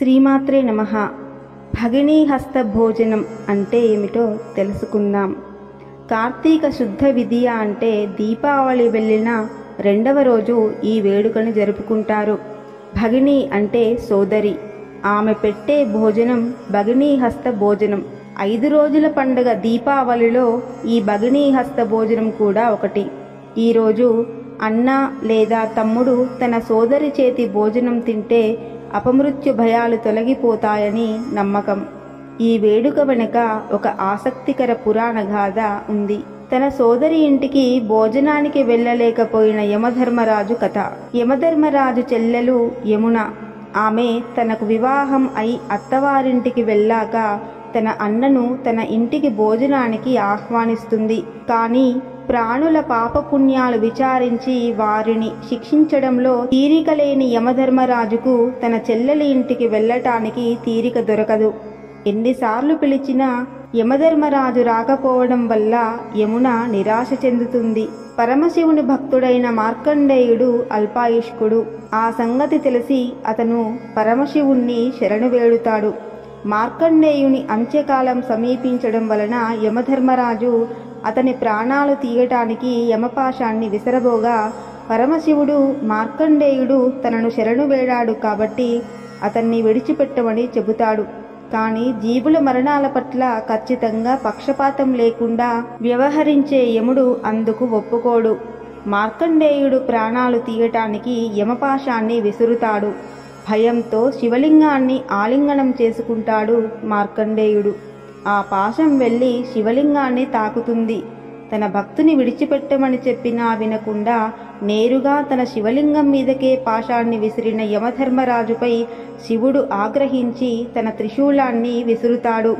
శ్రీమాత్రే నమః. భగినీ హస్త భోజనం అంటే ఏమిటో తెలుసుకుందాం. కార్తీక శుద్ధ విదియ అంటే దీపావళి వెళ్ళిన రెండవ రోజు ఈ వేడుకను జరుపుకుంటారు. భగిని అంటే సోదరి. ఆమె పెట్టే భోజనం భగినీ హస్త భోజనం. 5 రోజుల పండుగ దీపావళిలో ఈ భగినీ హస్త భోజనం కూడా ఒకటి. ఈరోజు అన్న లేదా తమ్ముడు తన సోదరి చేతి భోజనం తింటే అపమృత్యు భయాలు తొలగిపోతాయని నమ్మకం. ఈ వేడుక వెనుక ఒక ఆసక్తికర పురాణ గాథ ఉంది. తన సోదరి ఇంటికి భోజనానికి వెళ్ళలేకపోయిన యమధర్మరాజు కథ. యమధర్మరాజు చెల్లెలు యమున. ఆమె తనకు వివాహం అయి అత్తవారింటికి వెళ్ళాక తన అన్నను తన ఇంటికి భోజనానికి ఆహ్వానిస్తుంది. కానీ ప్రాణుల పాపపుణ్యాలు విచారించి వారిని శిక్షించడంలో తీరిక లేని యమధర్మరాజుకు తన చెల్లెలి ఇంటికి వెళ్ళటానికి తీరిక దొరకదు. ఎన్నిసార్లు పిలిచినా యమధర్మరాజు రాకపోవడం వల్ల యమున నిరాశ చెందుతుంది. పరమశివుని భక్తుడైన మార్కండేయుడు అల్పాయుష్కుడు. ఆ సంగతి తెలిసి అతను పరమశివుణ్ణి శరణు వేడుతాడు. మార్కండేయుని అంత్యకాలం సమీపించడం వలన యమధర్మరాజు అతని ప్రాణాలు తీయటానికి యమపాశాన్ని విసరబోగా పరమశివుడు మార్కండేయుడు తనను శరణు వేడాడు కాబట్టి అతన్ని విడిచిపెట్టమని చెబుతాడు. కానీ జీవుల మరణాల పట్ల ఖచ్చితంగా పక్షపాతం లేకుండా వ్యవహరించే యముడు అందుకు ఒప్పుకోడు. మార్కండేయుడు ప్రాణాలు తీయటానికి యమపాశాన్ని విసురుతాడు. భయంతో శివలింగాన్ని ఆలింగనం చేసుకుంటాడు మార్కండేయుడు. ఆ పాశం వెళ్ళి శివలింగాన్ని తాకుతుంది. తన భక్తుని విడిచిపెట్టమని చెప్పినా వినకుండా నేరుగా తన శివలింగం మీదకే పాశాన్ని విసిరిన యమధర్మరాజుపై శివుడు ఆగ్రహించి తన త్రిశూలాన్ని విసురుతాడు.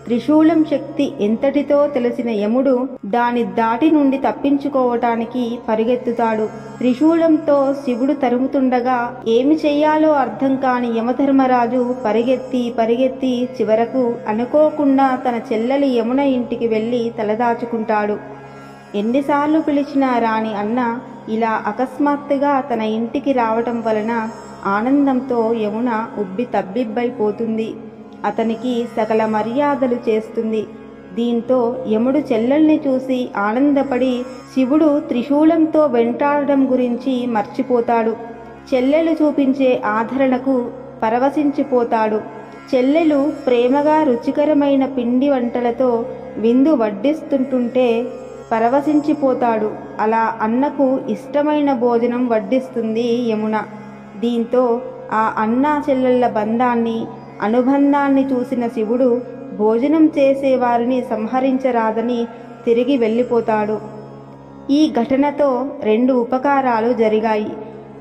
త్రిశూలం శక్తి ఎంతటితో తెలిసిన యముడు దాని దాటి నుండి తప్పించుకోవటానికి పరిగెత్తుతాడు. త్రిశూలంతో శివుడు తరుముతుండగా ఏమి చెయ్యాలో అర్థం కాని యమధర్మరాజు పరిగెత్తి చివరకు అనుకోకుండా తన చెల్లెలి యమున ఇంటికి వెళ్ళి తలదాచుకుంటాడు. ఎన్నిసార్లు పిలిచినా రాని అన్న ఇలా అకస్మాత్తుగా తన ఇంటికి రావటం వలన ఆనందంతో యమున ఉబ్బి తబ్బిబ్బైపోతుంది. అతనికి సకల మర్యాదలు చేస్తుంది. దీంతో యముడు చెల్లెల్ని చూసి ఆనందపడి శివుడు త్రిశూలంతో వెంటాడడం గురించి మర్చిపోతాడు. చెల్లెలు చూపించే ఆదరణకు పరవశించిపోతాడు. చెల్లెలు ప్రేమగా రుచికరమైన పిండి వంటలతో విందు వడ్డిస్తుంటుంటే పరవశించిపోతాడు. అలా అన్నకు ఇష్టమైన భోజనం వడ్డిస్తుంది యమున. దీంతో ఆ అన్నా చెల్లెళ్ళ బంధాన్ని అనుబంధాన్ని చూసిన శివుడు భోజనం చేసేవారిని సంహరించరాదని తిరిగి వెళ్ళిపోతాడు. ఈ ఘటనతో 2 ఉపకారాలు జరిగాయి.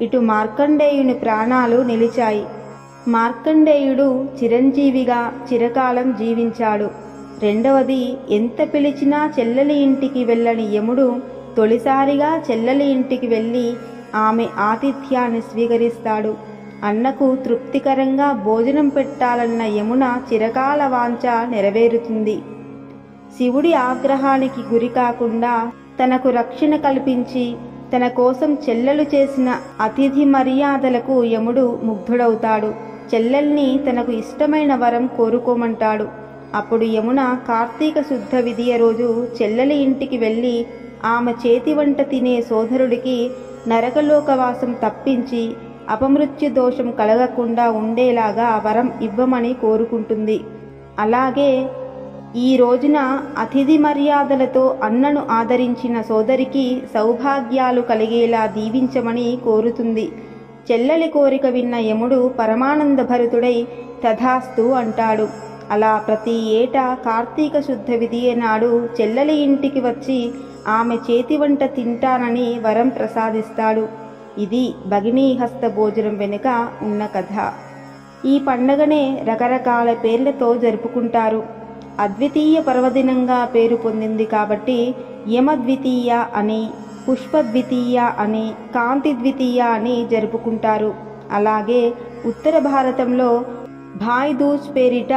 ఇటు మార్కండేయుని ప్రాణాలు నిలిచాయి. మార్కండేయుడు చిరంజీవిగా చిరకాలం జీవించాడు. రెండవది, ఎంత పిలిచినా చెల్లెలి ఇంటికి వెళ్ళని యముడు తొలిసారిగా చెల్లెలి ఇంటికి వెళ్ళి ఆమె ఆతిథ్యాన్ని స్వీకరిస్తాడు. అన్నకు తృప్తికరంగా భోజనం పెట్టాలన్న యమున చిరకాల వాంఛ నెరవేరుతుంది. శివుడి ఆగ్రహానికి గురి కాకుండా తనకు రక్షణ కల్పించి తన కోసం చెల్లెలు చేసిన అతిథి మర్యాదలకు యముడు ముగ్ధుడవుతాడు. చెల్లెల్ని తనకు ఇష్టమైన వరం కోరుకోమంటాడు. అప్పుడు యమున కార్తీక శుద్ధ విదియ రోజు చెల్లెలి ఇంటికి వెళ్ళి ఆమె చేతి వంట తినే సోదరుడికి నరకలోకవాసం తప్పించి అపమృత్యు దోషం కలగకుండా ఉండేలాగా వరం ఇవ్వమని కోరుకుంటుంది. అలాగే ఈ రోజున అతిథి మర్యాదలతో అన్నను ఆదరించిన సోదరికి సౌభాగ్యాలు కలిగేలా దీవించమని కోరుతుంది. చెల్లెలి కోరిక విన్న యముడు పరమానంద భరితుడై తథాస్తు అంటాడు. అలా ప్రతి ఏటా కార్తీక శుద్ధ విదియ నాడు చెల్లెలి ఇంటికి వచ్చి ఆమె చేతి వంట తింటానని వరం ప్రసాదిస్తాడు. ఇది భగినీ హస్త భోజనం వెనుక ఉన్న కథ. ఈ పండగనే రకరకాల పేర్లతో జరుపుకుంటారు. అద్వితీయ పర్వదినంగా పేరు పొందింది కాబట్టి యమద్వితీయ అని, పుష్పద్వితీయ అని, కాంతి ద్వితీయ అని జరుపుకుంటారు. అలాగే ఉత్తర భారతంలో భాయ్ దూజ్ పేరిట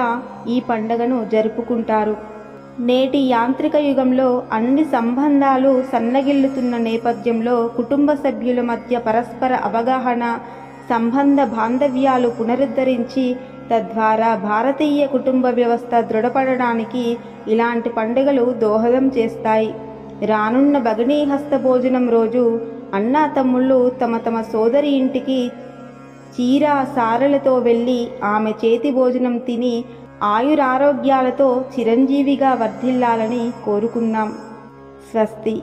ఈ పండగను జరుపుకుంటారు. నేటి యాంత్రిక యుగంలో అన్ని సంబంధాలు సన్నగిల్లుతున్న నేపథ్యంలో కుటుంబ సభ్యుల మధ్య పరస్పర అవగాహన, సంబంధ బాంధవ్యాలు పునరుద్ధరించి తద్వారా భారతీయ కుటుంబ వ్యవస్థ దృఢపడడానికి ఇలాంటి పండుగలు దోహదం చేస్తాయి. రానున్న భగినీహస్త భోజనం రోజు అన్నా తమ్ముళ్ళు తమ తమ సోదరి ఇంటికి చీర సారెలతో వెళ్ళి ఆమె చేతి భోజనం తిని ఆయురారోగ్యాలతో చిరంజీవిగా వర్ధిల్లాలని కోరుకుందాం. స్వస్తి.